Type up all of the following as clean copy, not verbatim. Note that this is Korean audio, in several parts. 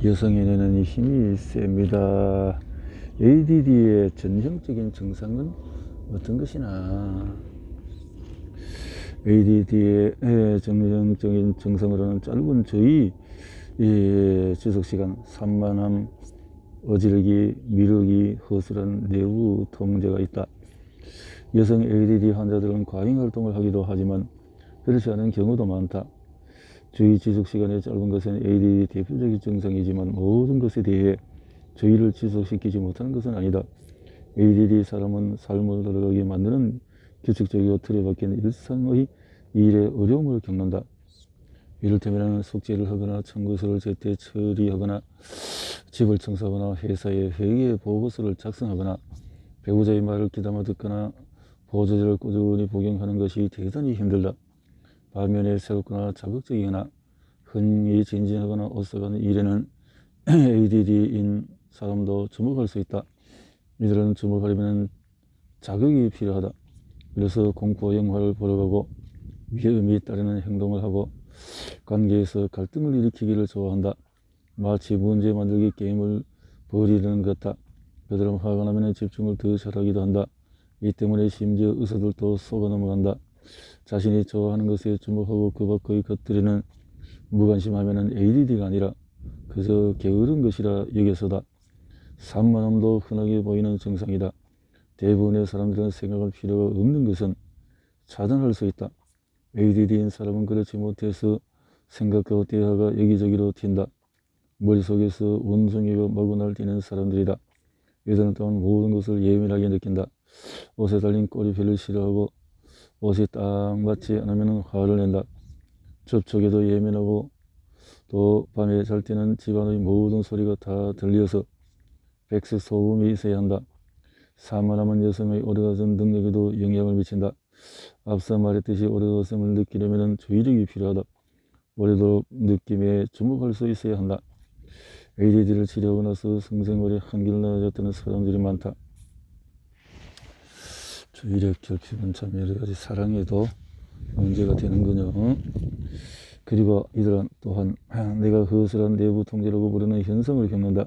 여성에게는 힘이 셉니다. ADD의 전형적인 증상은 어떤 것이나? ADD의 전형적인 증상으로는 짧은 저희 지속시간, 산만함, 어지르기, 미루기, 허술한 내부 통제가 있다. 여성 ADD 환자들은 과잉 활동을 하기도 하지만 그렇지 않은 경우도 많다. 주의 지속시간이 짧은 것은 ADD 대표적인 증상이지만 모든 것에 대해 주의를 지속시키지 못하는 것은 아니다. ADD 사람은 삶을 돌아가게 만드는 규칙적이고 틀에 박힌 일상의 일에 어려움을 겪는다. 이를테면 숙제를 하거나 청구서를 제때 처리하거나 집을 청소하거나 회사의 회계 보고서를 작성하거나 배우자의 말을 귀담아 듣거나 보조제를 꾸준히 복용하는 것이 대단히 힘들다. 반면에 새롭거나 자극적이거나 흥미진진하거나 오싹한 일에는 ADD인 사람도 주목할 수 있다. 이들은 주목하려면 자극이 필요하다. 그래서 공포 영화를 보러 가고 위험이 따르는 행동을 하고 관계에서 갈등을 일으키기를 좋아한다. 마치 문제 만들기 게임을 벌이는 것 같다. 그들은 화가 나면 집중을 더 잘하기도 한다. 이 때문에 심지어 의사들도 속아 넘어간다. 자신이 좋아하는 것에 주목하고 그 밖의 것들에는 무관심하면 ADD가 아니라 그저 게으른 것이라 여겨서다. 산만함도 흔하게 보이는 증상이다. 대부분의 사람들은 생각할 필요가 없는 것은 차단할 수 있다. ADD인 사람은 그렇지 못해서 생각과 대화가 여기저기로 튄다. 머릿속에서 원숭이가 마구 날뛰는 사람들이다. 이들은 또한 모든 것을 예민하게 느낀다. 옷에 달린 꼬리표를 싫어하고 옷이 딱 맞지 않으면 화를 낸다. 접촉에도 예민하고 또 밤에 잘 때는 집안의 모든 소리가 다 들려서 백색 소음이 있어야 한다. 산만함은 여성의 오르가즘 능력에도 영향을 미친다. 앞서 말했듯이 오르가즘을 느끼려면 주의력이 필요하다. 오래도록 느낌에 주목할 수 있어야 한다. ADD를 치료하고 나서 성생활에 한결 나아졌다는 사람들이 많다. 주의력 결핍은 참 여러가지 사랑에도 문제가 되는군요. 그리고 이들은 또한 내가 허술한 내부 통제라고 부르는 현상을 겪는다.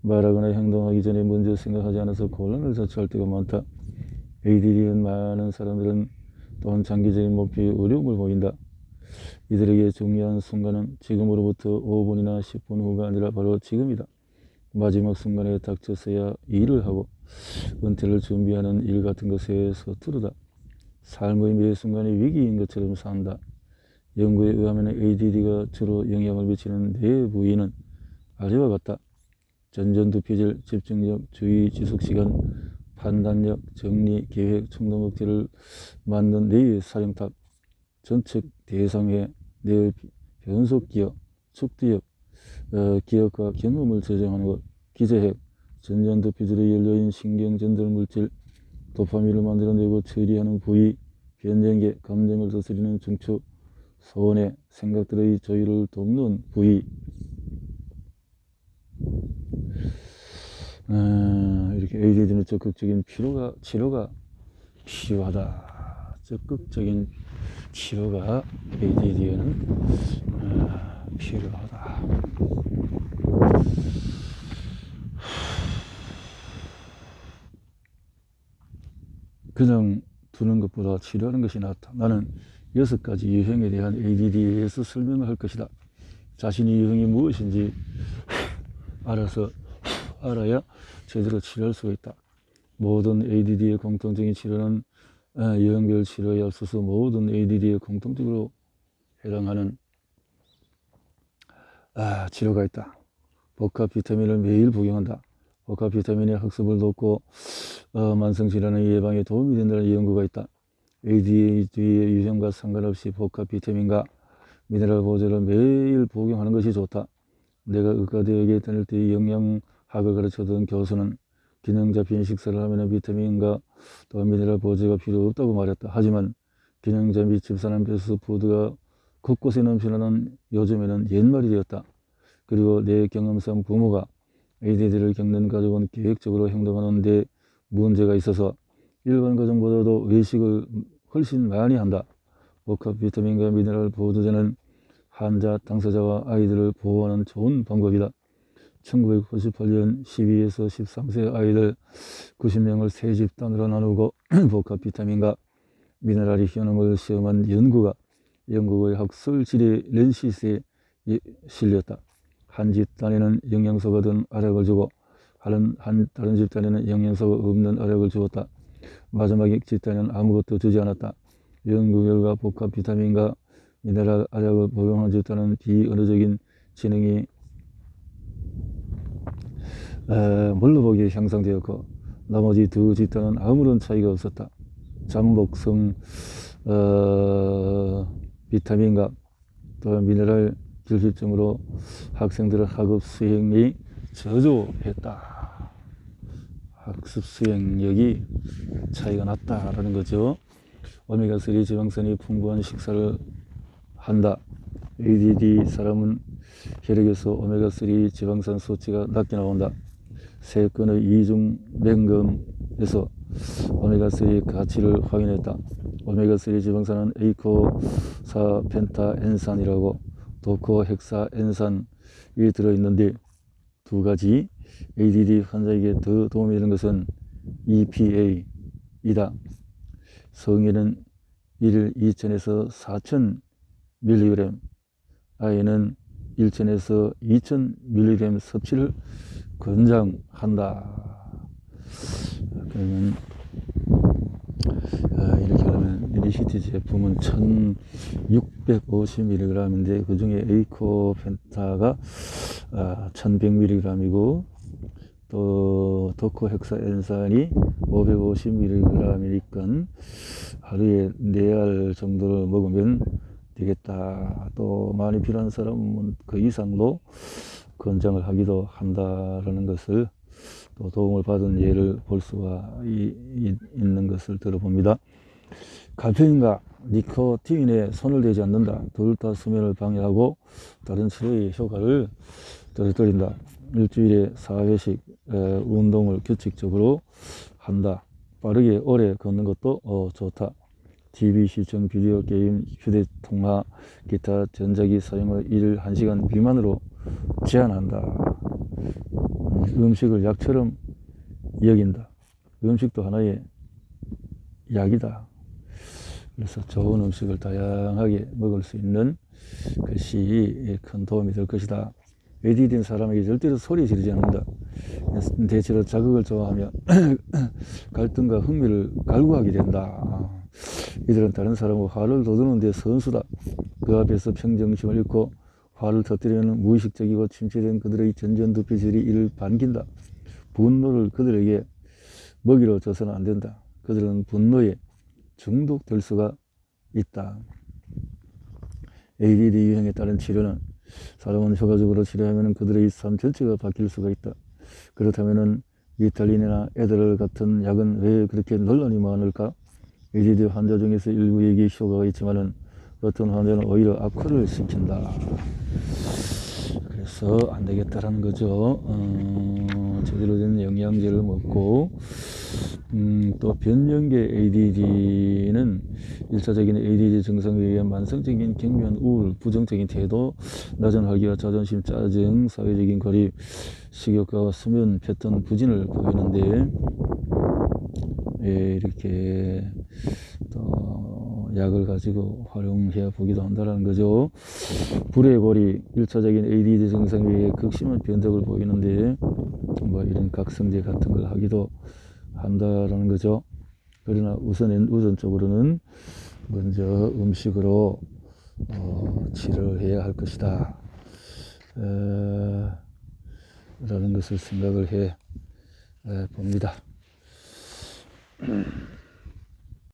말하거나 행동하기 전에 먼저 생각하지 않아서 곤란을 자초할 때가 많다. ADD인 많은 사람들은 또한 장기적인 목표에 어려움을 보인다. 이들에게 중요한 순간은 지금으로부터 5분이나 10분 후가 아니라 바로 지금이다. 마지막 순간에 닥쳐서야 일을 하고 은퇴를 준비하는 일 같은 것에 서투르다. 삶의 매 순간이 위기인 것처럼 산다. 연구에 의하면 ADD가 주로 영향을 미치는 네 부위는 아래와 같다. 전전두피질, 집중력, 주의, 지속시간, 판단력, 정리, 계획, 충동억제를 만든 뇌의 사령탑, 전측 대상회, 뇌의 변속기억, 축두역, 기억과 경험을 저장하는 것, 기저핵, 전전두피질에 열려있는 신경전달물질, 도파민을 만들어내고 처리하는 부위, 변전개, 감정을 다스리는 중추, 소원의 생각들의 조율을 돕는 부위. 이렇게 ADD는 적극적인 치료가 필요하다. 적극적인 치료가 ADD에는 필요하다. 그냥 두는 것보다 치료하는 것이 낫다. 나는 6가지 유형에 대한 ADD에 대해서 설명을 할 것이다. 자신이 유형이 무엇인지 알아야 제대로 치료할 수가 있다. 모든 ADD의 공통적인 치료는 유형별 치료에 앞서서 모든 ADD에 공통적으로 해당하는 치료가 있다. 복합 비타민을 매일 복용한다. 복합 비타민이 학습을 돕고 만성질환의 예방에 도움이 된다는 연구가 있다. ADHD의 유형과 상관없이 복합 비타민과 미네랄 보조를 매일 복용하는 것이 좋다. 내가 의과대학에 다닐 때 영양학을 가르쳐던 교수는 균형 잡힌 식사를 하면 비타민과 또 미네랄 보조가 필요 없다고 말했다. 하지만 균형 잡힌 집사람 패스트푸드가 곳곳에 넘쳐나는 요즘에는 옛말이 되었다. 그리고 내 경험상 부모가 ADD를 겪는 가족은 계획적으로 행동하는 데 문제가 있어서 일반 가정보다도 외식을 훨씬 많이 한다. 복합 비타민과 미네랄 보조제는 환자 당사자와 아이들을 보호하는 좋은 방법이다. 1998년 12에서 13세 아이들 90명을 세 집단으로 나누고 복합 비타민과 미네랄이 효능을 시험한 연구가 영국의 학술 지리 렌시스에 실렸다. 한 집단에는 영양소가 든 알약을 주고 다른 집단에는 영양소가 없는 알약을 주었다. 마지막 집단에는 아무것도 주지 않았다. 연구 결과 복합 비타민과 미네랄 알약을 복용한 집단은 비언어적인 지능이 멀로보기에 향상되었고 나머지 두 집단은 아무런 차이가 없었다. 잠복성 비타민과 또 미네랄 결핍증으로 학생들의 학업 수행이 저조했다. 학습 수행력이 차이가 났다라는 거죠. 오메가3 지방산이 풍부한 식사를 한다. ADD 사람은 혈액에서 오메가3 지방산 수치가 낮게 나온다. 세 건의 이중 맹금에서 오메가3 가치를 확인했다. 오메가3 지방산은 에이코사 펜타엔산이라고 도코헥사엔산이 들어있는데 두 가지 ADD 환자에게 더 도움이 되는 것은 EPA이다. 성인은 1일 2,000에서 4,000mg, 아이는 1,000에서 2,000mg 섭취를 권장한다. 그러면 이렇게 하면 리시티 제품은 1,650mg인데 그 중에 에이코펜타가 1,100mg이고 또 도코헥사엔산이 550mg이니까 하루에 4알 정도를 먹으면 되겠다. 또 많이 필요한 사람은 그 이상도 권장을 하기도 한다라는 것을 또 도움을 받은 예를 볼 수가 있는 것을 들어봅니다. 카페인과 니코틴에 손을 대지 않는다. 둘 다 수면을 방해하고 다른 치료의 효과를 떨어뜨린다. 일주일에 4회씩 운동을 규칙적으로 한다. 빠르게 오래 걷는 것도 좋다. TV 시청, 비디오 게임, 휴대통화, 기타 전자기 사용을 1시간 미만으로 제한한다. 음식을 약처럼 여긴다. 음식도 하나의 약이다. 그래서 좋은 음식을 다양하게 먹을 수 있는 것이 큰 도움이 될 것이다. ADD인 사람에게 절대로 소리 지르지 않는다. 대체로 자극을 좋아하며 갈등과 흥미를 갈구하게 된다. 이들은 다른 사람과 화를 돋우는 데 선수다. 그 앞에서 평정심을 잃고 화를 터뜨리는 무의식적이고 침체된 그들의 전전두피질이 이를 반긴다. 분노를 그들에게 먹이로 줘서는 안 된다. 그들은 분노에 중독될 수가 있다. ADD 유형에 따른 치료는 사람은 효과적으로 치료하면 그들의 삶 전체가 바뀔 수가 있다. 그렇다면 리탈린이나 에드럴 같은 약은 왜 그렇게 논란이 많을까? ADD 환자 중에서 일부에게 효과가 있지만 어떤 환자는 오히려 악화를 시킨다. 그래서 안 되겠다라는 거죠. 제대로 된 영양제를 먹고 또 변형계 ADD는 1차적인 ADD 증상에 의해 만성적인 경미한 우울, 부정적인 태도, 낮은 활기와 자존심, 짜증, 사회적인 고립, 식욕과 수면 패턴 부진을 보이는데 이렇게 또 약을 가지고 활용해 보기도 한다는 거죠. 불의 고리, 1차적인 ADD 증상에 의해 극심한 변덕을 보이는데 뭐 이런 각성제 같은 걸 하기도 한다라는 거죠. 그러나 우선적으로는 먼저 음식으로 치료를 해야 할 것이다 라는 것을 생각을 해 봅니다.